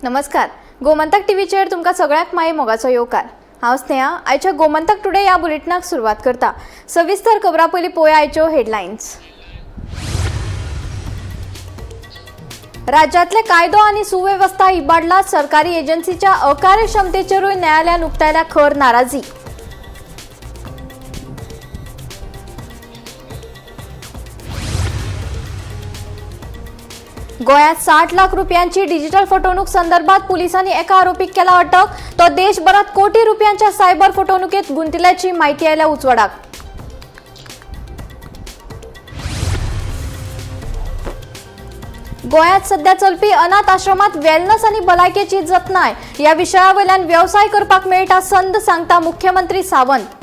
नमस्कार. गोमंतक टीव्हीचेर तुमका सगळ्याक माई मोगाचो येवकार. हांव स्नेहा. आयच्या गोमंतक टुडे या बुलेटिनाक सुरवात करता. सविस्तर खबरां पयलीं पळोवया आयच्यो हेडलायन्स. राज्यातले कायदो आनी सुवेवस्था इबाडला. सरकारी एजन्सीच्या अकार्यक्षमतेचेरूय न्यायालयान उक्तायल्या खर नाराजी. गोयात 60 लाख रुपयांची डिजिटल फटवणूक संदर्भात पोलिसांनी एका आरोपीक केला अटक. तो देशभरात कोटी रुपयांच्या सायबर फटवणुकीत गुंतिल्ल्याची माहिती आयल्या उजवाडाक. गोयात सध्या चलपी अनाथ आश्रमात वेलनेस आनी भलायकेची जतनाय ह्या विशयावयल्यान व्यवसाय करपाक मेळटा संद, सांगता मुख्यमंत्री सावंत.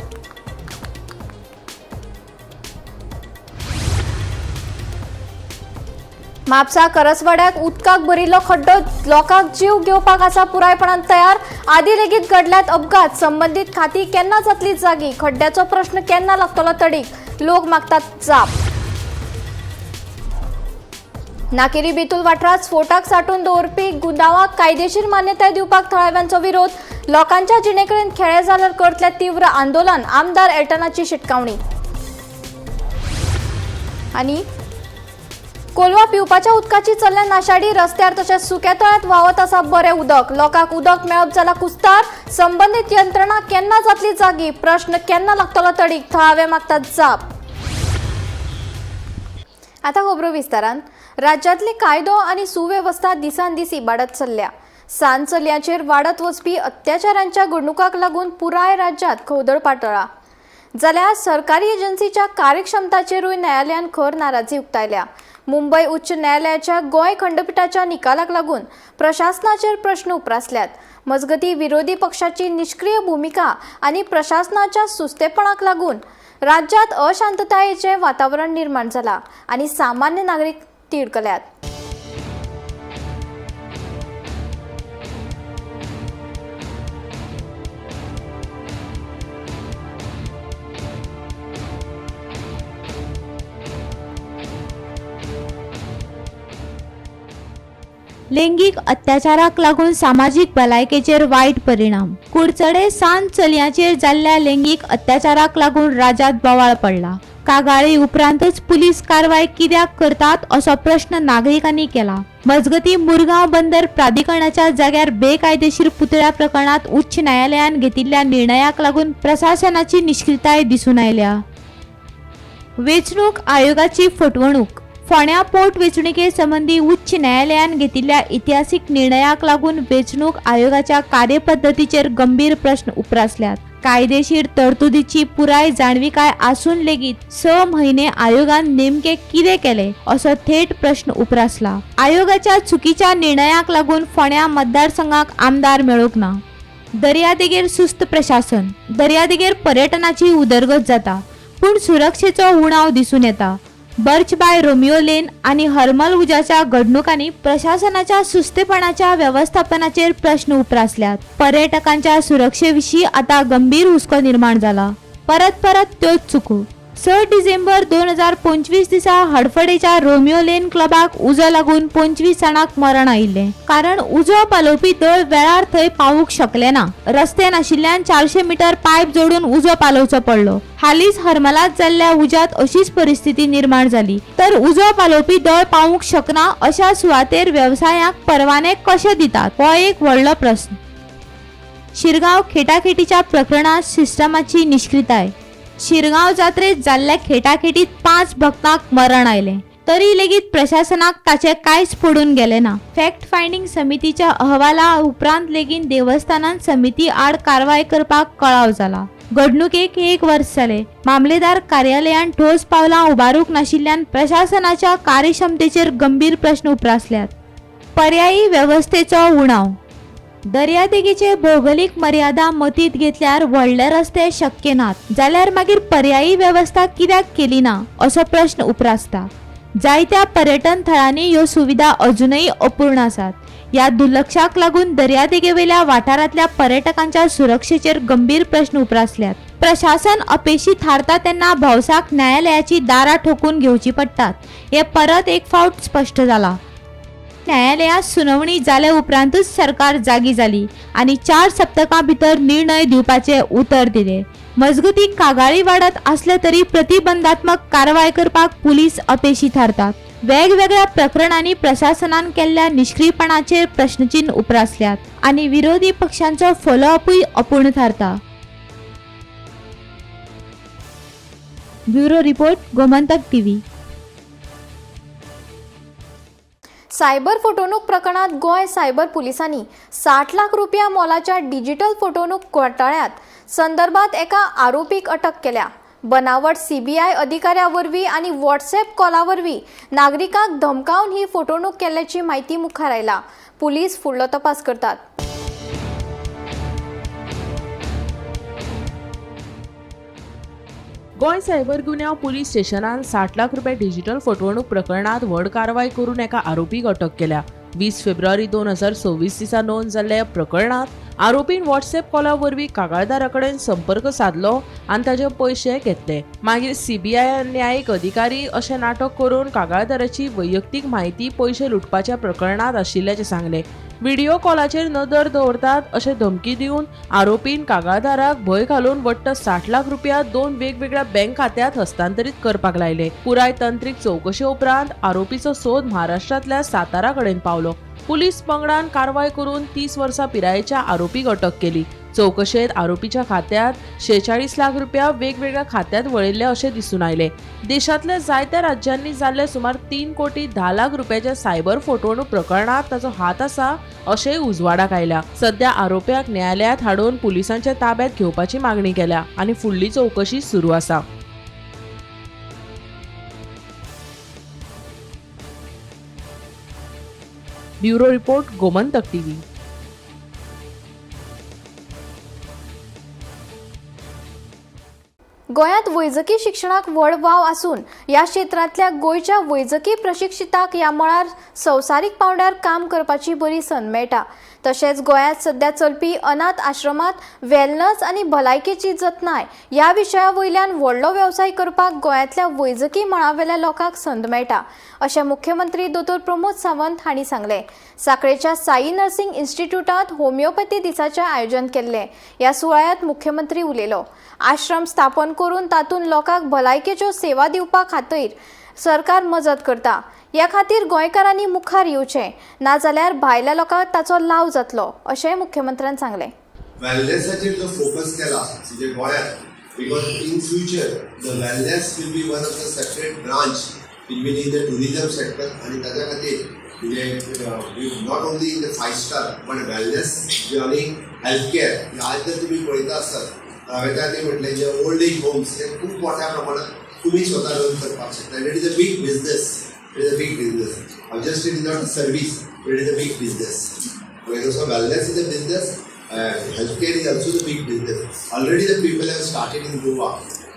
म्हापसा करसवाड्याक उदकाक भरिल्लो खड्डो लोकांक जीव घेवपाक आसा पुरायपणान तयार. आदी लेगीत घडल्यात अपघात. संबंधित खाती केन्ना जातली जागी. खड्ड्याचो प्रश्न केन्ना लागतलो तडीक. लोक मागतात जाप. नाकेरी बेतूल वाठारात स्फोटाक सांठोवन दवरपी गुदावांक कायदेशीर मान्यताय दिवपाक थळाव्यांचो विरोध. लोकांच्या जिणेकडेन खेळे जाल्यार करतले तीव्र आंदोलन. आमदार एल्टनाची शिटकावणी. आनी कोलवा पिवपाच्या उदकाची चल्ल्या नाशाडी. रस्त्यार तशेंच सुक्या तळ्यात व्हांवत आसा बरें उदक. लोकांक उदक मेळप जाला कुस्तार. संबंधित यंत्रणा केन्ना जातली जागी. प्रश्न केन्ना लागतलो तडीक. थळावे मागतात जाप. आता खबरो विस्तारान. राज्यातली कायदो आनी सुवेवस्था दिसान दीस इबाडत चल्ल्या. सान चलयांचेर वाडत वचपी अत्याचारांच्या घडणुकांक लागून पुराय राज्यात खवदळ पातळ्ळा. जाल्यार सरकारी एजन्सीच्या कार्यक्षमताचेरूय न्यायालयान खर नाराजी उक्तायल्या. मुंबय उच्च न्यायालयाच्या गोंय खंडपीठाच्या निकालाक लागून प्रशासनाचेर प्रश्न उप्रासल्यात. मजगती विरोधी पक्षाची निष्क्रिय भूमिका आनी प्रशासनाच्या सुस्तेपणाक लागून राज्यात अशांततायेचें वातावरण निर्माण जाला आनी सामान्य नागरीक तिडकल्यात. लैंगिक अत्याचाराक लागून सामाजिक भलायकेचेर वायट परिणाम. कुडचडे सान चलयांचेर जाल्ल्या लैंगिक अत्याचाराक लागून राज्यात बोवाळ पडला. कागाळी उपरांतच पुलीस कारवाय कित्याक करतात असो प्रश्न नागरिकांनी केला. मजगती मुरगांव बंदर प्राधिकरणाच्या जाग्यार बेकायदेशीर पुतळ्या प्रकरणात उच्च न्यायालयान घेतिल्ल्या निर्णयाक लागून प्रशासनाची निष्क्रियताय दिसून आयल्या. वेंचणूक आयोगाची फटवणूक. फोंड्या पोट वेंचणुके संबंधी उच्च न्यायालयान घेतिल्ल्या इतिहासीक निर्णयाक लागून वेंचणूक आयोगाच्या कार्यपद्धतीचेर गंभीर प्रश्न उप्रासल्यात. कायदेशीर तरतुदीची पुराय जाणविकाय आसून लेगीत 6 म्हयने आयोगान नेमके कितें केले असो थेट प्रश्न उप्रासला. आयोगाच्या चुकीच्या निर्णयाक लागून फोंड्या मतदारसंघाक आमदार मेळूंक ना. दर्यादेगेर सुस्त प्रशासन. दर्यादेगेर पर्यटनाची उदरगत जाता पूण सुरक्षेचो उणाव दिसून येता. बर्च बाय रोमियो लेन आणि हरमल उजाच्या घडणुकांनी प्रशासनाच्या सुस्तेपणाच्या व्यवस्थापनाचेर प्रश्न उप्रासल्यात. पर्यटकांच्या सुरक्षेविशीं आता गंभीर हुस्को निर्माण जाला. परत त्योच चुको. 6 डिसेंबर 2025 दिसा हडफडेच्या रोमियो लेन क्लबाक उजो लागून 25 जाणांक मरण आयिल्ले. कारण उजो पालोवपी दळ वेळार थंय पावूंक शकले ना. रस्ते नाशिल्ल्यान 400 मीटर पायप जोडून उजो पालोवचो पडलो. हालींच हरमलात जाल्ल्या उज्यात अशीच परिस्थिती निर्माण जाली तर उजो पालोवपी दळ पावूंक शकना अशा सुवातेर व्यवसायाक परवाने कशे दितात हो एक व्हडलो प्रश्न. शिरगांव खेटाखेटीच्या प्रकरणात सिस्टमाची निष्क्रियताय. शिरगांव जात्रेत जाल्ल्या खेटाखेटीत 5 भक्तांक मरण आयले तरी लेगीत प्रशासनाक ताचे कांयच पडून गेले ना. फॅक्ट फायंडिंग समितीच्या अहवाला उपरांत लेगीत देवस्थानान समिती आड कारवाय करपाक कळाव जाला. घडणुकेक 1 वर्स जाले. मामलेदार कार्यालयान ठोस पावलां उबारूंक नाशिल्ल्यान प्रशासनाच्या कार्यक्षमतेचेर गंभीर प्रश्न उप्रासल्यात. पर्यायी व्यवस्थेचो उणाव. दर्यादेगेचे भौगोलिक मर्यादा मतींत घेतल्यार व्हडले रस्ते शक्य नात जाल्यार मागीर पर्यायी व्यवस्था कित्याक केली ना असो प्रश्न उप्रासता. जायत्या पर्यटन थळांनी ह्यो सुविधा अजूनही अपूर्ण आसात. या दुर्लक्षाक लागून दर्यादेगेवेल्या वाठारांतल्या पर्यटकांच्या सुरक्षेचेर गंभीर प्रश्न उप्रासल्यात. प्रशासन अपेशी थारता तेन्ना भौसाक न्यायालयाची दारां ठोकून घेवची पडटात. हे परत एक फावट स्पष्ट जाला. न्यायालयात सुनावणी जाल्या उपरांतूच सरकार जागी जाली आणि 4 सप्तकां भितर निर्णय दिवपाचे उतर दिले. मजगती कागाळी वाडत असले तरी प्रतिबंधात्मक कारवाय करपाक पुलीस अपेशी थारतात. वेगवेगळ्या प्रकरणांनी प्रशासनान केल्ल्या निष्क्रियपणाचेर प्रश्नचिन्ह उप्रासल्यात आणि विरोधी पक्षांचो फॉलोअपूय अपूर्ण थारता. Bureau report, Gomantak TV. Cyber फटवणूक प्रकरणात गोय सायबर पोलिसांनी 60 लाख रुपया मोलाच्या डिजिटल फटवणूक घोटाळ्यात संदर्भात एका आरोपीक अटक केल्या. बनावट CBI अधिकाऱ्यावरवी आणि व्हॉट्सॲप कॉलावरवी नागरिकांक धमकावन ही फटवणूक केल्याची माहिती मुखार आयला. पुलीस फुडलो तपास करतात. गोंय सायबर गुन्यांव पुलीस स्टेशनान 60 लाख रुपये डिजिटल फटवणूक प्रकरणात व्हड कारवाय करून एका आरोपीक अटक केल्या. 20 फेब्रुवारी 2026 दिसा नोंद जाल्ल्या ह्या प्रकरणात आरोपीन व्हॉट्सॲप कॉला वरवीं कागाळदारा कडेन संपर्क साधलो आनी ताचे पयशे घेतले. मागीर CBI न्यायिक अधिकारी अशें नाटक करून कागाळदाराची वैयक्तीक म्हायती पयशे लुटपाच्या प्रकरणात आशिल्ल्याचें सांगले. व्हिडिओ कॉलाचेर नदर दवरतात अशें धमकी दिवन आरोपीन कागाळदाराक भंय घालून वट्ट 60 लाख रुपया 2 वेगवेगळ्या बँक खात्यांत हस्तांतरीत करपाक लायले. पुराय तंत्रीक चौकशे उपरांत आरोपीचो सोद महाराष्ट्रांतल्या सातारा कडेन पावलो. पुलीस पंगडान कारवाय करून 30 वर्सां पिरायेच्या आरोपीक अटक केली. चौकशेत आरोपीच्या खात्यात 46 लाख रुपया वेगवेगळ्या खात्यांत वळयल्ले अशें दिसून आयले. देशांतल्या जायत्या राज्यांनी जाल्ले सुमार 3 कोटी 10 लाख रुपयाच्या सायबर फटवणूक प्रकरणात ताचो हात आसा अशेंय उजवाडाक आयल्या. सध्या आरोप्याक न्यायालयात हाडून पुलिसांच्या ताब्यात घेवपाची मागणी केल्या आनी फुडली चौकशी सुरू आसा. Bureau report, Gomantak TV. गोंयांत वैजकी शिक्षणाक व्हड वाव आसून ह्या क्षेत्रांतल्या गोंयच्या वैजकी प्रशिक्षितांक ह्या मळार संवसारीक पांवड्यार काम करपाची बरी संद मेळटा. तशेंच गोंयांत सध्या चलपी अनाथ आश्रमांत वेलनस आनी भलायकेची जतनाय ह्या विशया वयल्यान व्हडलो वेवसाय करपाक गोंयांतल्या वैजकी मळावेल्या लोकांक संद मेळटा अशें मुख्यमंत्री दोतोर प्रमोद सावंत हांणी सांगलें. सांखळेच्या साई नर्सिंग इन्स्टिट्यूटांत होमिओपॅथी दिसाचें आयोजन केल्लें. ह्या सुवाळ्यांत मुख्यमंत्री उलयलो. आश्रम स्थापन करून तातूंत लोकांक भलायकेच्यो सेवा दिवपा खातीर सरकार मजत करता. ह्या खातीर गोंयकारांनी मुखार येवचें, नाजाल्यार भायल्या लोकांक ताचो लाव जातलो अशेंय मुख्यमंत्र्यान सांगलें. वेलनेसाचेर जो फोकस केला म्हणजे गोंयांत, because in future the wellness will be one of the separate branch in the tourism sector आणि ताच्या खातीर म्हणजे not only in the 5 star पण वेलनेस आणि हेल्थ केअर आज जर तुम्ही पळयता आसत हांवें आधी म्हटलें जे ओल्ड एज होम्स हे खूब मोठ्या प्रमाणात तुम्ही स्वतः रन करपाक शकता. It is a big business. It is a big business. Just it is not a service, but it is a big business. So wellness is a business. Healthcare is also a big business. Already the people have started in Goa.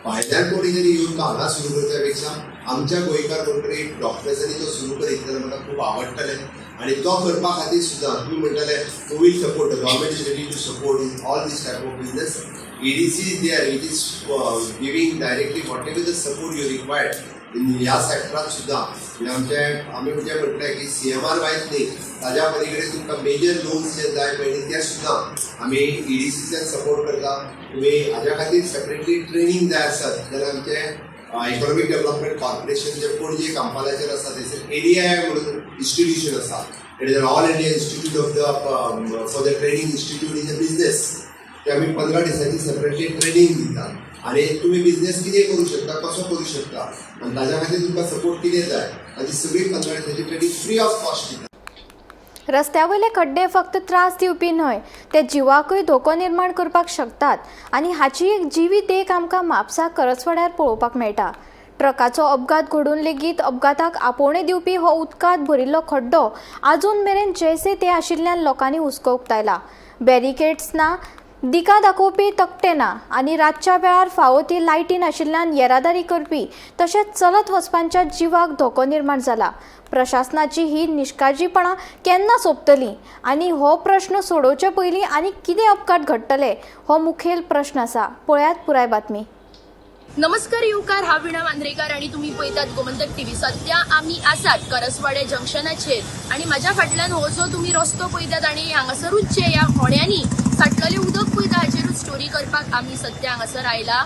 भायल्यान कोणी जरी येऊन हांगा सुरू करण्यापेक्षा आमच्या गोंयकार कोणतरी डॉक्टर्सांनी तो सुरू करीत जाल्यार म्हाका खूब आवडटलें आणि तो करपा खातीर सुद्दां तुमी म्हणटले who will support, the government is ready to support in all these type of business. EDC is there, it is giving directly whatever the support you required. ह्या सेक्टरात सुद्धा आम्ही म्हणजे म्हटलंय की CMR वायज नाही ताज्या पलीकडे तुमकां मेजर लोन्स जे जाय पळय ते सुद्दां आमी EDCच्यान सपोर्ट करता. तुम्ही हाज्या खातीर सेपरेटली ट्रेनिंग जाय आसत जाल्यार आमचे इकॉनॉमिक डेव्हलपमेंट कॉर्पोरेशन जे पणजे कांपालाचेर आसा थंयसर ADI म्हणून इन्स्टिट्यूशन आसा. It is all India institute of the for the training institute in the business. ते आमी 15 दिसांची सेपरेटली ट्रेनिंग दिता आणि तुम्ही बिझनेस कितें करू शकता, कसो करू शकता आणि ताज्या खातीर तुमकां सपोर्ट कितें जाय ताची सगळी 15 दिसांची ट्रेनिंग फ्री ऑफ कॉस्ट दिता. रस्त्यावयले खड्डे फक्त त्रास दिवपी न्हय, ते जिवाकूय धोको निर्माण करपाक शकतात आनी हाची एक जिवी देख आमकां म्हापसा करजवाड्यार पळोवपाक मेळटा. ट्रकाचो अपघात घडून लेगीत अपघाताक आपोवणे दिवपी हो उदकांत भरिल्लो खड्डो आजून मेरेन जैसे ते आशिल्ल्यान लोकांनी हुस्को उक्तायला. बॅरिकेड्स ना, दिका दाखोवपी तकटे ना आनी रातच्या वेळार फावो ती लायटी नाशिल्ल्यान येरादारी करपी तशेंच चलत वचपांच्या जिवाक धोको निर्माण जाला. प्रशासनाची ही निश्काळजीपणां केन्ना सोंपतली आनी हो प्रश्न सोडोवचे पयलीं आनी कितें अपघात घडटले हो मुखेल प्रश्न आसा. पळयात पुराय बातमी. नमस्कार येवकार, हांव विणा मांद्रेकार आणि तुम्ही पळयतात गोमंतक टीव्ही. सध्या आमी आसात करसवाडे जंक्शनाचेर आणि म्हाज्या फाटल्यान हो जो तुम्ही रस्तो पळयतात आणि हांगासरूच जे ह्या होण्यानी साठलेले उदक पळयता हाचेरूच स्टोरी करपाक आमी सध्या हांगासर आयला.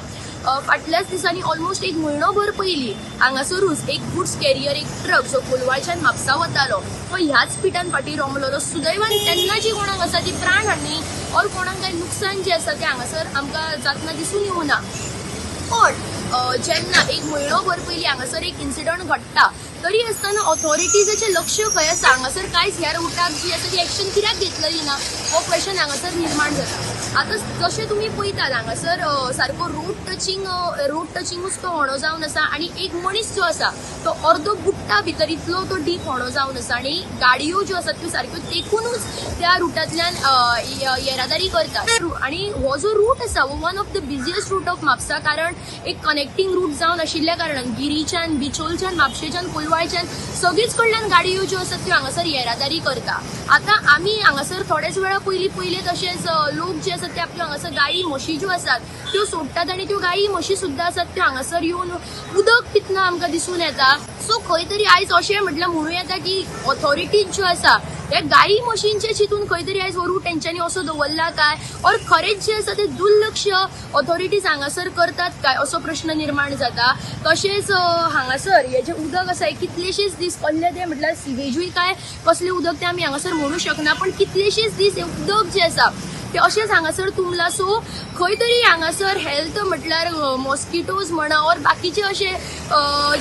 फाटल्याच दिसांनी ऑलमोस्ट एक म्हयनोभर पयलीं हांगासरूच एक गुड्स कॅरियर, एक ट्रक जो कोलवाळच्यान म्हापसा वतालो तो ह्याच स्पिडान फाटीं रोमलो. सुदैवान तेन्ना जी कोणाक आसा ती प्राण हानी और कोणाक काय नुकसान जे आसा तें हांगासर आमकां जातना दिसून येवना. पण जेन्ना एक म्हयनोभर पयलीं हांगासर एक इन्सिडंट घडटा तरी आसतना ऑथॉरिटीजाचें लक्ष खंय आसा, हांगासर कांयच ह्या रुटाक जी आसा ती एक्शन कित्याक घेतलेली ना हो क्वेश्चन हांगासर निर्माण जाता. आतां जशें तुमी पळयतात हांगासर सारको रोड टचिंगूच तो होणो जावन आसा आणि एक मनीस जो आसा तो अर्दो बुट्टा भितर इतलो तो डीप होणो जावन आसा आणि गाडयो ज्यो आसात त्यो सारक्यो तेकूनच त्या रुटांतल्यान येरादारी करतात. आणि हो जो रूट आसा हो one of the busiest route of Mapusa, कारण एक कनेक्टिंग रूट जावन आशिल्ल्या कारणान गिरीच्यान, बिचोलच्यान, म्हापशेच्यान, कोलवाळच्यान सगळीच कडल्यान गाडयो ज्यो आसात त्यो हांगासर येरादारी करता. आतां आमी हांगासर थोड्याच वेळा पयलीं तशेंच लोक जे आसात ते आपल्यो हांगासर गायी म्हशी ज्यो आसात त्यो सोडटात आणि त्यो गायी म्हशी सुद्दां आसात त्यो हांगासर येवन उदक पितना आमकां दिसून येता. सो खंय तरी आयज अशें म्हटल्यार म्हणूं येता की ऑथॉरिटीज ज्यो आसा त्या गायी म्हशींचे चिंतून खंय तरी आयज हो रूट तेंच्यांनी असो दवरला काय और खरेंच जे आसा ते दुर्लक्ष ऑथॉरिटीज हांगासर करतात काय असो प्रश्न निर्माण जाता. तशेंच हांगासर हे जे उदक आसा कितलेशेच दीस कसले ते म्हटल्यार सिवेजूय काय कसले उदक ते आमी हांगासर म्हणू शकना, पण कितलेशेच दीस हे उदक जे आसा ते अशेंच हांगासर तुंबला. सो खंय तरी हांगासर हेल्थ म्हटल्यार मॉस्किटोज म्हणा और बाकीचे अशे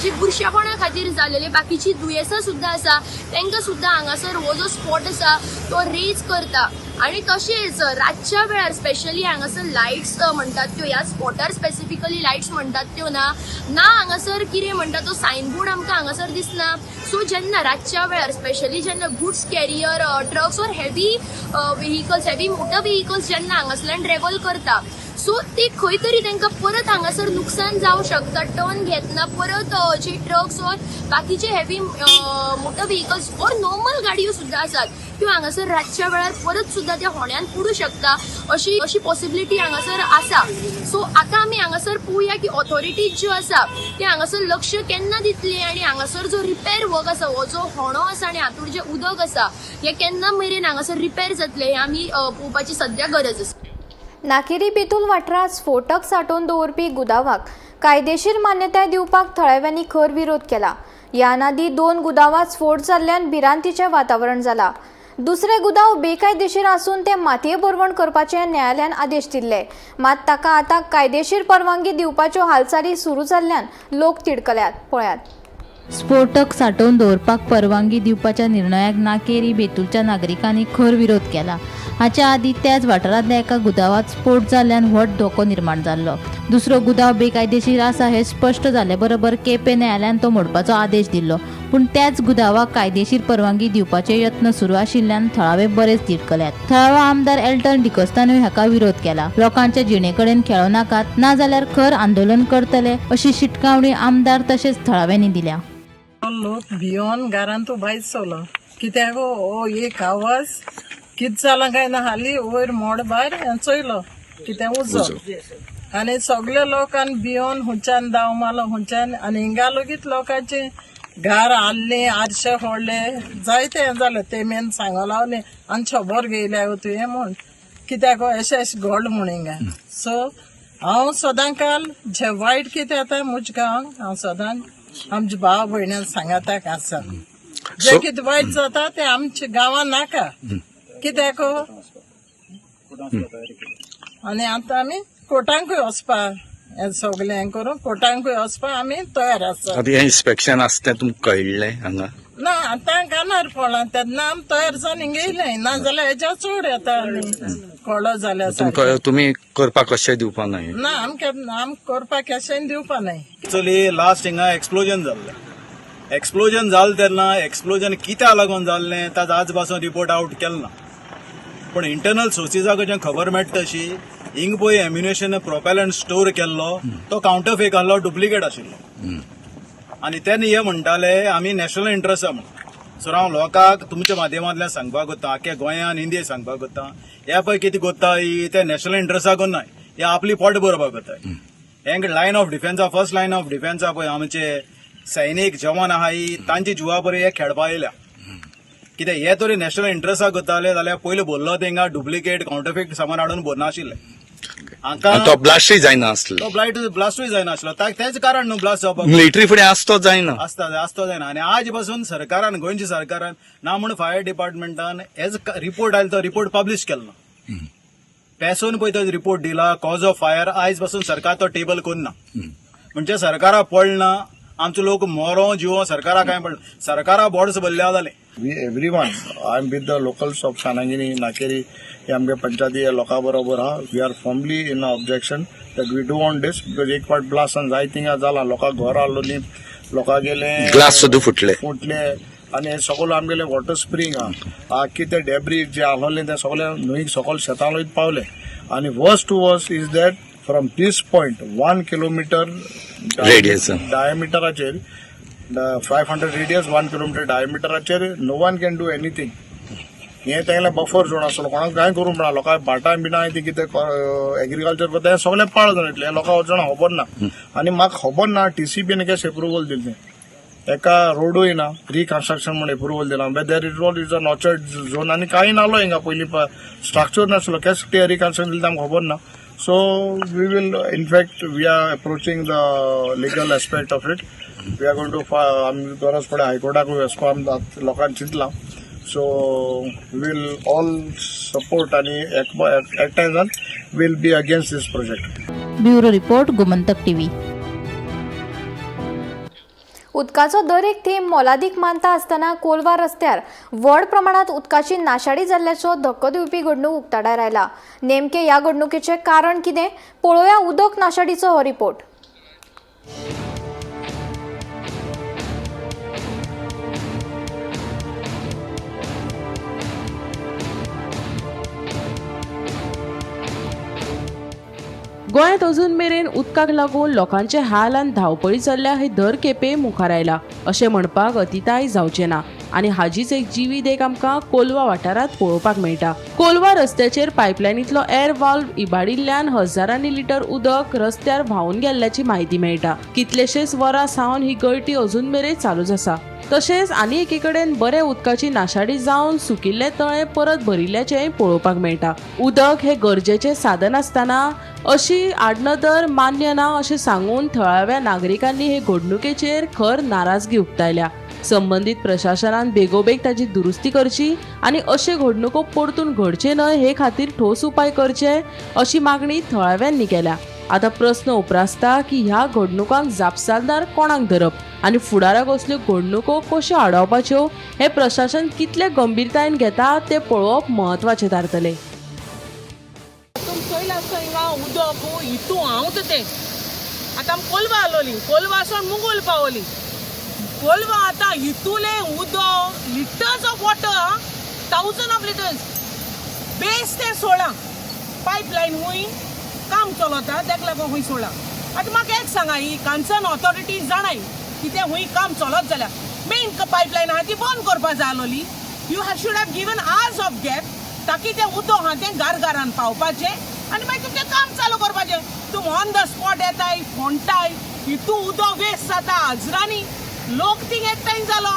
जे बुरशेपणा खातीर जालेले बाकीची दुयेंसां सुद्दां आसा तांकां सुद्दां हांगासर हो जो स्पॉट आसा तो रेज करता. आणि तशेंच रातच्या वेळार स्पेशली हांगासर लायट्स म्हणटात त्यो ह्या स्पॉटार स्पेसिफिकली लायट्स म्हणटात त्यो ना हांगासर कितें म्हणटा तो सायनबोर्ड आमकां हांगासर दिसना. सो जेन्ना रातच्या वेळार स्पेशली जेन्ना गुड्स कॅरियर ट्रक्स और हेवी व्हेहिकल्स, हेवी मोटर व्हेहिकल्स जेन्ना हांगासरल्यान ट्रॅव्हल करता सो ते खंय तरी तांकां परत हांगासर नुकसान जावं शकता. टर्न घेतना परत जे ट्रक्स और बाकीचे हेवी मोटर व्हेहिकल्स और नॉर्मल गाडयो सुद्दां आसात त्यो हांगासर रातच्या वेळार परत सुद्दां त्या होण्यान पडूं शकता अशी पॉसिबिलिटी हांगासर आसा. सो आतां आमी हांगासर पळोवया की ऑथॉरिटीज ज्यो आसा ते हांगासर लक्ष केन्ना दितले आणि हांगासर जो रिपेर वर्क आसा हो जो होणो आसा आणि हातूंत जे उदक आसा हे केन्ना मेरेन हांगासर रिपेर जातले हे आमी पळोवपाची सध्या गरज आसा. नाकेरी बेतूल वाठारात स्फोटक सांठोवन दवरपी गुदावाक कायदेशीर मान्यताय दिवपाक थळाव्यांनी खर विरोध केला. ह्या नादी 2 गुदावांत स्फोट जाल्ल्यान भिरांतीचें वातावरण जालां. दुसरे गुदाव बेकायदेशीर आसून ते मातये पुरवण करपाचे न्यायालयान आदेश दिल्ले. मात ताका आतां कायदेशीर परवानगी दिवपाच्यो हालचाली सुरू जाल्ल्यान लोक तिडकल्यात. पळयात. स्फोटक सांठोवन दवरपाक परवानगी दिवपाच्या निर्णयाक नाकेरी बेतूलच्या नागरिकांनी खर विरोध केला. हाच्या आदी त्याच वाठारांतल्या एका गुदावांत स्फोट जाल्ल्यान व्हड धोको निर्माण जाल्लो. दुसरो गुदाव बेकायदेशीर आसा हे स्पश्ट जाले बरोबर केपें न्यायालयान तो मोडपाचो आदेश दिल्लो. पूण त्याच गुदावाक कायदेशीर परवानगी दिवपाचे यत्न सुरू आशिल्ल्यान थळावे बरेच तिडकल्यात. थळावो आमदार एल्टन डिकोस्तानूय हाका विरोध केला. लोकांच्या जिणे कडेन खेळो नाकात, ना जाल्यार खर आंदोलन करतले अशी शिटकावणी आमदार तशेंच थळाव्यांनी दिल्या. लोक भियोन घरांतू भायर सरलो कित्याक हो एक आवाज कितें जालां काय ना हाली वयर मोड भायर चोयलो कित्याक उजो आनी सगळे लोकांनी भियोन हुंच्यान दाव मारलो हुंच्यान आनी हिंगा लोगीत लोकांचे घर हाडले, आरशे फोडले, जायते हें जालें. ते मेन सांगो लागले आनी खबर घेयल्या तुवें म्हूण कित्याक अशें घोड म्हूण हिंगा. सो हांव सदां काल जे वायट कितें जाता म्हज्या गांवांक हांव सदां आमच्या भाव भयण्यान सांगाताक आसा. जे कितें वायट जाता ते आमच्या गांवांत नाका कित्याक आनी आतां आमी कोर्टांकूय वचपा हें सगलें हें करून कोर्टांकूय वचपा आमी तयार आसा. हें इन्स्पेक्शन आसता तें तुमकां कळ्ळें हांगा? ना आतां कानार पडलां तेन्ना आमी तयार जावन हिंगा येयलें, ना जाल्यार हेज्या चड येता आनी कळ्ळो जाल्यार तुमी करपाक कशें दिवपा न्हय? ना आम करपाक केशें दिवपा न्हय. एक्चुअली लास्ट हिंगा एक्सप्लोजन जाल्लें. एक्सप्लोजन जालें तेन्ना एक्सप्लोजन कित्याक लागून जाल्लें ताचो आज पासून रिपोर्ट आउट केलो ना. पूण इंटरनल सोर्सिसा कडच्यान खबर मेळटा तशी हिंग पळय एम्युनेशन प्रोपेलंट स्टोर केल्लो तो काउंटरफेक आहलो, डुप्लिकेट आशिल्लो. आनी तेन्ना हे म्हणटाले आमी नॅशनल इंट्रस्ट आसा म्हणून. सो हांव लोकांक तुमच्या माध्यमांतल्यान सांगपाक वता, आख्या गोंयान हिंदी सांगपाक वता, ह्या पळय कितें कोत्ता ही ते नॅशनल इंट्रस्टाक न्हय, हे आपली पोट भरपाक कोत्ताय. हेंक लायन ऑफ डिफेन्सा फर्स्ट लायन ऑफ डिफेन्सा पळय आमचे सैनीक जवान आहा ही तांची जुवा बरी हे खेळपा येयल्या कित्याक हे तरी नॅशनल इंट्रस्टाक करताले जाल्यार पयलीं बोल्लो तेंका डुप्लिकेट काउंटरफीट सामान हाडून भरनाशिल्ले हांकां तो ब्लास्टूय जायना आसलो तो ब्लास्टूय जायनासलो तेच कारण न्हू ब्लास्ट जावपाक मिलिटरी फुडें आसतो जायना आसतो जायना आनी आज पासून सरकारान गोंयच्या सरकारान ना म्हण फायर डिपार्टमेंटान हेज रिपोर्ट आयला तो रिपोर्ट पब्लीश केलो ना पेसून पळय तो रिपोर्ट दिला कॉज ऑफ फायर आयज पासून सरकार तो टेबल करना म्हणजे सरकारा पडना आमचो लोक मोरो जिवो सरकारा काय पडना सरकारा बोर्ड्स भरल्या जाले We everyone, I am with the locals of Sanangini, Nakeri, हे आमगे पंचायती लोकां बरोबर हा. We are firmly in objection that we do want this because एक पाट ब्लास्ट जाय थिंगा जाला लोकां घर आलो न्ही लोकां गेले ग्लास सुद्दां फुटले आनी हे सगळो आमगेले वॉटर स्प्रिंग हा आख्खी ते डेब्रीज जे आहलोले ते सगळे न्हंयक सकयल शेतां वयत पावले आनी worst to worst is that from this point 1 kilometre radius डायमिटराचेर 500 रेडियस 1 किलोमीटर डायमिटराचेर no one can do anything हे तेंगले बफर झोन आसलो कोणाक कांय करूंक मेळना लोकां भाटां बिटां ती कितें एग्रीकल्चर करता हें सगळें पाळ जावन येतलें लोकांक जाण खबर ना आनी म्हाका खबर ना TCPन केस एप्रुवल दिलें एका रोडूय ना रिकन्स्ट्रक्शन म्हण एप्रुवल दिला whether it was is a notified zone आनी कांय नालो हिंगा पयलीं स्ट्रक्चर नासलो केस रिकन्स्ट्रक्शन दिलें आमकां खबर ना so we will in fact we are approaching the legal aspect of it we are going to आमी गरज पडे हायकोर्टाकूय वेस्को आमी लोकांनी चिंतलां सो वील ऑल सपोर्ट आनी एकठांय will be against this project. Bureau report Gomantak TV. उदकाचो दर एक थेंब मोलादीक मानता आसतना कोलवा रस्त्यार व्हड प्रमाणात उदकाची नाशाडी जाल्ल्याचो धक्को दिवपी घडणूक उक्ताडार आयला. नेमके ह्या घडणुकेचें कारण कितें पळोवया उदक नाशाडीचो हो रिपोर्ट. गोंयांत अजून मेरेन उदकाक लागून लोकांचे हाल आनी धांवपळी चल्ल्या हे दर खेपे मुखार आयला अशें म्हणपाक अतिताय जावचें ना आनी हाजीच एक जिवी देख आमकां कोलवा वाठारांत पळोवपाक मेळटा. कोलवा रस्त्याचेर पायपलायनींतलो एअर वाल्व इबाडिल्ल्यान हजारांनी लिटर उदक रस्त्यार व्हांवून गेल्ल्याची म्हायती मेळटा. कितलेशेच वरां सावन ही गळती अजून मेरेन चालूच आसा. तशेंच आनी एके कडेन बरे उदकाची नाशाडी जावन सुकिल्ले तळे परत भरिल्ल्याचेंय पळोवपाक मेळटा. उदक हे गरजेचें साधन आसतना अशी आडनदर मान्य ना अशें सांगून थळाव्या नागरिकांनी हे घडणुकेचेर खर नाराजगी उक्तायल्या. संबंधीत प्रशासनान बेगोबेग ताची दुरुस्ती करची आनी अशे घडणुको परतून घडचे न्हय हे खातीर ठोस उपाय करचे अशी मागणी थळाव्यांनी केल्या. आता प्रश्न उपरासता की ह्या घडणुकांक जापसालदार कोणाक धरप आनी फुडाराक असल्यो घडणुको कश्यो आडावपाच्यो हे प्रशासन कितले गंभीरतायेन घेता ते पळोवप म्हत्वाचें थारतलें. उदक हितू हांव ते आतां आमी कोलवा आलोली कोलवासून मुगोल पावली कोलवा आतां हितूले उदक litres of water 1000 of litres base ते सोडा पायपलायन हूंय काम चलता ताका लागून हूंय सोडा. आतां म्हाका एक सांगा ही कन्सर्न ऑथॉरिटीज जाणाय कितें हूंय काम चलत जाल्यार मेन पायपलायन आहा ती बंद करपा जाय आसलोली. You should have given hours of gap ताकी तें उदक आहा तें घरान पावपाचें आनी मागीर तुमचें काम चालू करपाचें. तुम ऑन द स्पॉट येताय फोणटाय हितू उदक वेस्ट जाता हजरांनी लोक थिंग एकठांय जालो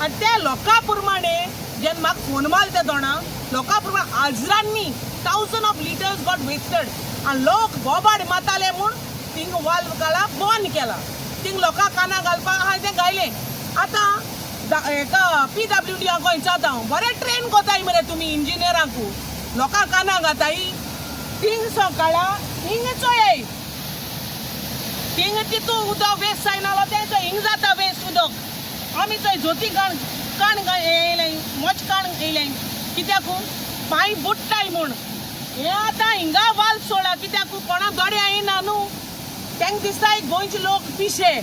आनी त्या लोकां प्रमाणे जेन्ना म्हाका फोन मारले ते दोणा लोकां प्रमाणे हजरांनी 1000 ऑफ लिटर्स गॉट वेस्टेड आनी लोक बोबाड माताले म्हूण थिंग वाल्व काला बंद केला. थिंग लोकां काना घालपाक हांवें तें घायलें. आतां हेका PWD हांव विचारता हांव बरें ट्रेन कोताय मरे तुमी इंजिनियरांकू लोकां काना घाताय थिंग सकाळा हिंग चोय थिंग तितू उदक वेस्ट जायनालो तें चोय हिंग जाता वेस्ट उदक आमी चोय झोती काण येयलें मोच काण येयलें कित्याकू पांय बुडटाय म्हूण हे आतां हिंगा वाल सोडा कित्याकू कोणा दोड्या येना न्हू तेंका दिसता गोंयचे लोक पिशे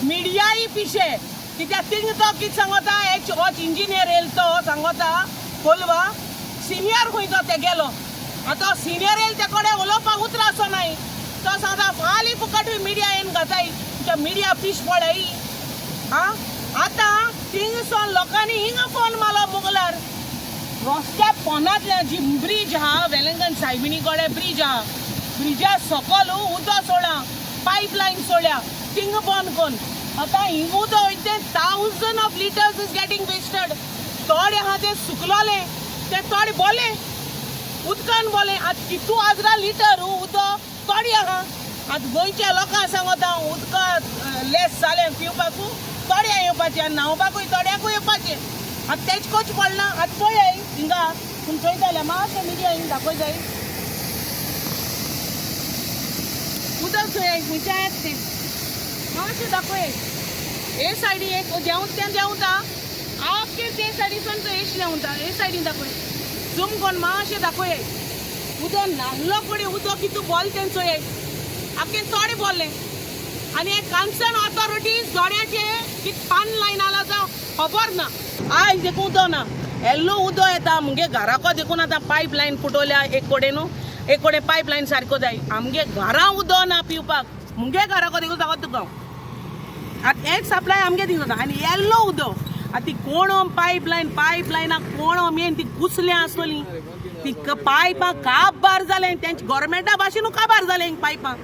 मिडियाय पिशे कित्याक थिंग तो कितें सांगता होच इंजिनियर येयलो तो सांगता कोलवा सिनियर खंय तो ते गेलो आतां सिनियर येयलो ते कडेन उलोवपाक उतर आसो नाय तो सांगता फाली फुकट मिडिया येवन घाताय मिडिया पिश पडय आं आतां थिंगसून लोकांनी हिंगा फोन मारलो मुगलार रस्त्या पोंदांतल्यान जी ब्रीज आहा वेलंगन सायबिणी कडेन ब्रीज आहा ब्रिजा सकयल उदक सोडा पाईपलाईन सोडल्या थिंग बंद करून आता हिंग उदक वयता 1000 of litres is getting wasted थोडे आहा ते सुकलोले ते थोडे बोले उदकान बोले आतां कितू 1000 लिटर उदक थोडी आहा आतां गोंयच्या लोकांक सांगता उदक लेस जालें पिवपाकू थोड्या येवपाचें आनी न्हांवपाकूय थोड्याकूय येवपाचें आतां तेच कोच पडना आतां पळय हिंगा पूण चोयताले मातशें मिडिया हिंग दाखय जाय उदक चोय खंयच्या येत तें मातशें दाखय हे सायडीन एक देंवता देंवता आपके ते सायडीसान तो एश देंवता हे सायडीन दाखय झूम कोन्न मातशें दाखय उदक नाल्लो पडे उदक कितू बोल तें चोय आपके थोडे बोलले आनी हे कन्सर्न ऑथॉरिटीज दोड्याचे कित पान लायन आला तो खबर ना आयज देखून उदक ना येल्लो उदक येता मुगे घराको देखून आतां पायप लायन फुटोल्या एक कोडे पायप लायन सारको जाय आमगे घरा उदक ना पिवपाक मुगे घराको देखून सांगता तुका आतां एक सप्लाय आमगे दिसता आनी येल्लो उदक आतां ती कोण पायपलायनाक कोण मेन ती कुसल्या आसतली ती पायपां काबार जालें तेंचे गव्हर्मेंटा भाशेनूय काबार जालें पायपां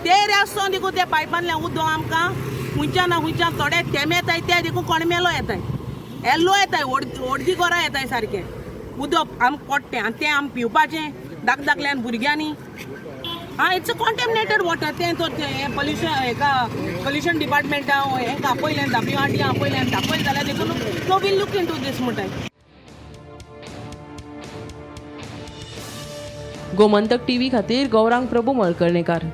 ते आसतो देखून त्या पायपांतल्यान उदक आमकां खुंयच्यान ना खुंयच्यान थोडे थेंब येताय ते देखून कोणमेलो येताय येल्लो येताय अर्दी घरां येताय सारकें उदक आमकां पडटें आनी तें आमी पिवपाचें धाकल्यान भुरग्यांनी इट्स अ कॉन्टेमिनेटेड वॉटर तें तो पोल्युशन डिपार्टमेंटा हेंका आपयलें WRT आपयलें दाखय जाल्यार देखून no will look into these म्हणटाय गोमंतक टीव्ही खातीर गौरांग प्रभू मळकर्णेकार.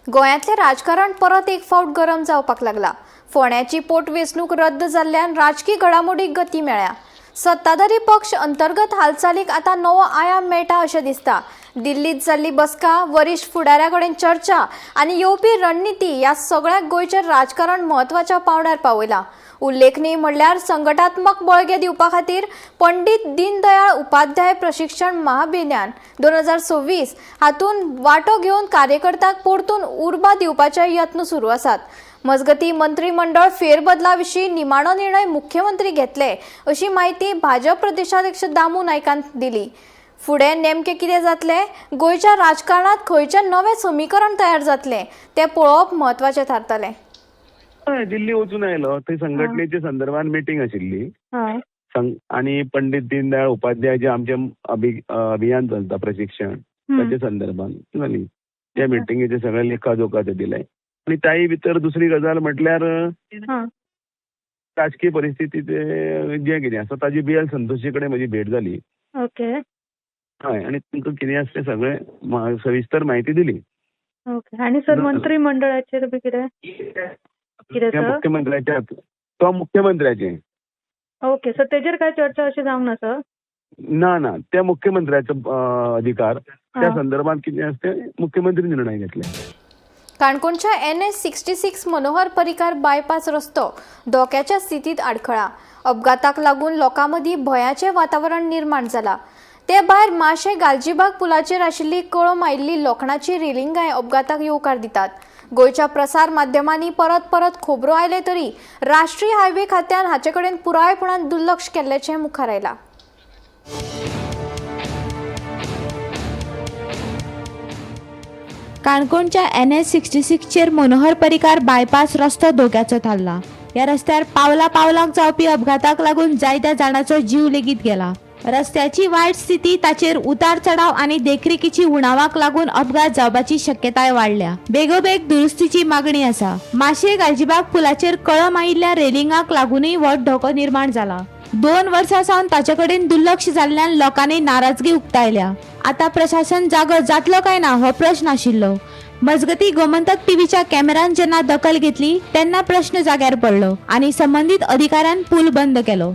गोंयांतलें राजकारण परत एक फावट गरम जावपाक लागला. फोंड्याची पोटवेंचणूक रद्द जाल्ल्यान राजकीय घडामोडीक गती मेळ्ळ्या. सत्ताधारी पक्ष अंतर्गत हालचालीक आतां नवो आयाम मेळटा अशें दिसता. दिल्लीत जाल्ली बसका, वरिश्ठ फुडाऱ्या कडेन चर्चा आनी येवपी रणनिती ह्या सगळ्याक गोंयचें राजकारण म्हत्वाच्या पावंड्यार पावयलां. उल्लेखनीय म्हणल्यार संघटात्मक बळगे दिवपा खातीर पंडीत दीनदयाळ उपाध्याय प्रशिक्षण महाभियान 2026 हातून वांटो घेवन कार्यकर्त्यांक परतून उर्बा दिवपाचे यत्न सुरू आसात. मजगतीं मंत्रिमंडळ फेरबदला विशीं निमाणो निर्णय मुख्यमंत्री घेतले अशी माहिती भाजप प्रदेशाध्यक्ष दामू नायकान दिली. फुडें नेमकें कितें जातलें, गोंयच्या राजकारणांत खंयचें नवें समीकरण तयार जातलें तें पळोवप म्हत्वाचें थारतलें. दिल्ली वचून आयलो थंय संघटनेच्या संदर्भान मिटींग आशिल्ली आणि पंडित दीनदयाळ उपाध्याय जे आमचे अभियान चलता प्रशिक्षण ताच्या संदर्भान जाली. त्या मिटिंगेचे सगळे लेखाजोखा ते दिले आणि ताई भितर दुसरी गजाल म्हटल्यार राजकीय परिस्थितीचे जे कितें आसा ताजी BL संतोशी कडेन म्हजी भेट जाली. ओके. हय आणि तांकां कितें आसा तें सगळें सविस्तर म्हायती दिली. ओके. आणि सर मंत्रिमंडळाचेर बी कितें मुख्यमंत्र्याच्या तो मुख्यमंत्र्याचे. ओके. सर तेजेर काय चर्चा अशी जावंक ना सर? ना त्या मुख्यमंत्र्याचो अधिकार त्या संदर्भात कितें आसा तें मुख्यमंत्री निर्णय घेतले. काणकोणच्या NH-66 मनोहर परिकार बायपास रस्तो धोक्याच्या स्थितीत आडखळा. अपघाताक लागून लोकांमदीं भयाचें वातावरण निर्माण जालां. ते भायर माशे गालजीबाग पुलाचेर आशिल्ली कळम आयिल्ली लोखणाची रेलिंगाय अपघाताक येवकार दितात. गोंयच्या प्रसार माध्यमांनी परत खबरो आयले तरी राष्ट्रीय हायवे खात्यान हाचे कडेन पुरायपणान दुर्लक्ष केल्ल्याचें मुखार आयलां. काणकोणच्या NH-66 चेर मनोहर परिकार बायपास रस्तो धोक्याचो थारला. या रस्त्यार पावलाक जावपी अपघाताक लागून जायत्या जाणांचो जीव लेगीत गेला. रस्त्याची वायट स्थिती, ताचेर उतार चढाव आणि देखरेखीची उणावाक लागून अपघात जावपाची शक्यताय वाडल्या. बेगोबेग दुरुस्तीची मागणी आसा. माशे गालजीबाग पुलाचेर कळम आयिल्ल्या रेलिंगाक लागूनय व्हड धोको निर्माण जाला. 2 वर्सां सावन ताचे कडेन दुर्लक्ष जाल्ल्यान लोकांनी नाराजगी उक्तायल्या. आता प्रशासन जागो जातलो काय ना हो प्रश्न आशिल्लो. मजगती गोमंतक टीव्हीच्या कॅमेरान जेन्ना दखल घेतली तेन्ना प्रश्न जाग्यार पडलो आणि संबंधित अधिकाऱ्यान पूल बंद केलो.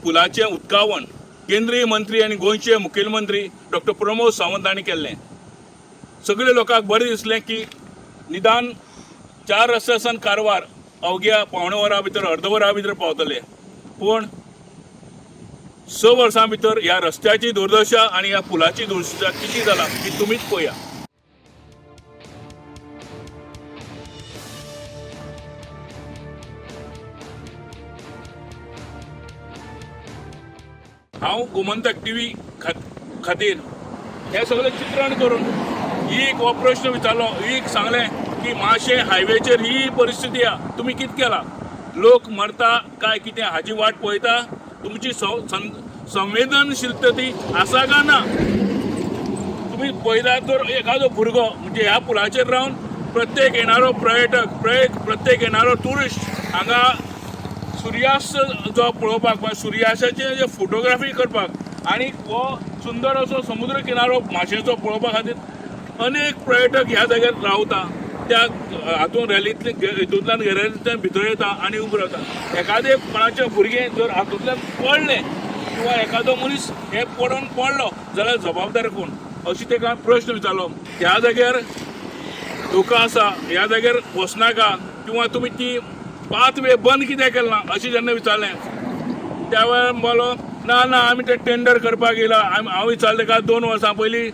पुलाचें उदकावण केंद्रीय मंत्री आनी गोंयचे मुखेलमंत्री डॉ. प्रमोद सावंत हांणी केल्लें. सगळ्या लोकांक बरें दिसलें की निदान 4 रस्त्या सावन कारवार अवघ्या पावणे वरा भितर अर्द वरा भितर पावतले. पूण 6 वर्सां भितर ह्या रस्त्याची दुर्दशा आनी ह्या पुलाची दुर्दशा किती जाला ती तुमीच पळया. हांव गोमंतक टीव्ही खातीर हे सगळें चित्रण करून एक हो प्रश्न विचारलो, एक सांगलें की मातशें हायवेचेर ही परिस्थिती आहा, तुमी कितें केला, लोक मरता काय कितें हाची वाट पळयता, तुमची संवेदनशीलता ती आसा काय ना. तुम्ही पळयता तर एखादो भुरगो म्हणजे ह्या पुलाचेर रावन प्रत्येक येणारो पर्यटक प्रत्येक येणारो टुरिस्ट हांगा सुर्यास्त जो पळोवपाक सुर्यास्ताचे जे फोटोग्राफी करपाक आणि हो सुंदर असो समुद्र किनारो माशेचो पळोवपा खातीर अनेक पर्यटक ह्या जाग्यार रावता. त्या हातूंत हितूंतल्यान गॅलरींतल्यान भितर येता आनी उबो रावता. एखादें कोणाचें भुरगें जर हातूंतल्यान पडलें किंवा एखादो मनीस हे पडून पडलो जाल्यार जबाबदार कोण, अशी ताका प्रश्न विचारलो. ह्या जाग्यार धोका आसा, ह्या जाग्यार वचनाका किंवा तुमी ती पाथवे बंद कित्याक केलें ना अशें जेन्ना विचारलें त्या वेळार म्हणलो ना आमी ते टेंडर करपाक येयला. हांव विचारलें का 2 वर्सां पयलीं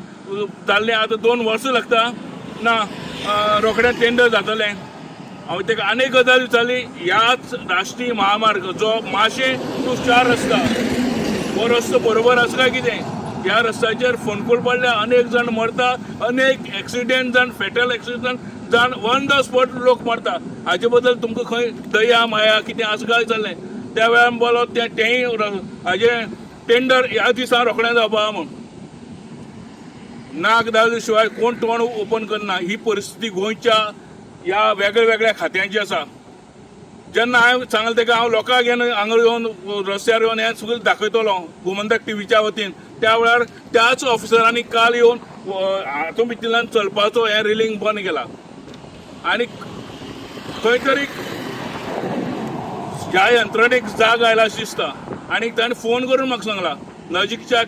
जाल्लें, आतां 2 वर्सां लागता ना, रोखडें टेंडर जातलें. हांवें ताका आनी गजाल विचारली, ह्याच राष्ट्रीय महामार्ग जो माशें टू चार रस्ता, हो रस्तो बरोबर आसा काय कितें. ह्या रस्त्याचेर फोंडकूल पडल्या, अनेक जाण मरता, अनेक एक्सिडेंट जावन फॅटल एक्सिडेंट जावन ऑन द स्पॉट लोक मरता. हाचे बद्दल तुमकां खंय दया माया कितें आसा काय जालें. त्या वेळार बोलो तेंय हाजें टेंडर ह्या दिसा रोखडें जावपा म्हूण. नाक दावले शिवाय कोण तोंड ओपन करना. ही परिस्थिती गोंयच्या ह्या वेगळ्या वेगळ्या खात्यांची आसा. जेन्ना हांवें सांगलें ताका हांव लोकांक हांगा येवन रस्त्यार येवन हें सगळें दाखयतलो गोमंतक टीव्हीच्या वतीन, त्या वेळार त्याच ऑफिसरांनी काल येवन हातूंत भितरल्यान चलपाचो हें रेलिंग बंद केला. आनी खंय तरी ह्या यंत्रणेक जाग आयला अशें दिसता. आनी ताणें फोन करून म्हाका सांगला नजीकच्या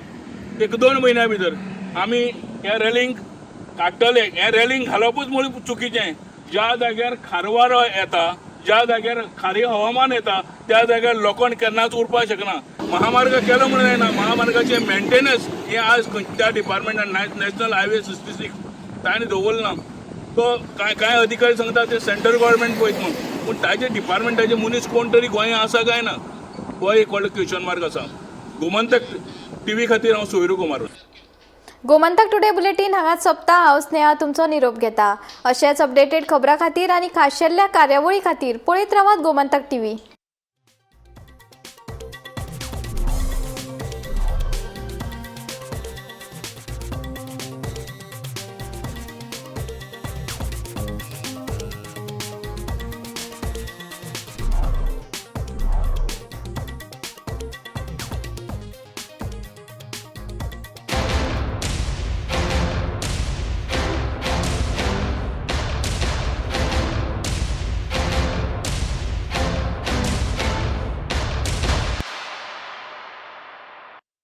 1-2 म्हयन्या भितर आमी हें रेलिंग काडटले. हें रेलिंग घालपूच म्हूण चुकीचें. ज्या जाग्यार खारवारो येता, ज्या जाग्यार खारी हवामान येता, त्या जाग्यार लोकांक केन्नाच उरपाक शकना. महामार्ग केलो म्हणून जायना. महामार्गाचे मेंटेनन्स हें आज खंयच्या डिपार्टमेंटान नॅशनल हायवे 66 ताणें दवरना. तो कांय अधिकारी सांगता ते सेंट्रल गव्हर्मेंट पळयत म्हणून, पूण ताचे डिपार्टमेंटाचे मनीस कोण तरी गोंया आसा काय ना, हो एक व्हडलो क्वेश्चन मार्क आसा. गोमंतक टीव्ही खातीर हांव सोयरू कुमार. गोमंतक टुडे बुलेटिन हांगाच सोंपता. हांव स्नेहा तुमचो निरोप घेता. अशेंच अपडेटेड खबरां खातीर आनी खाशेल्ल्या कार्यावळी खातीर पळयत रावात गोमंतक टीव्ही.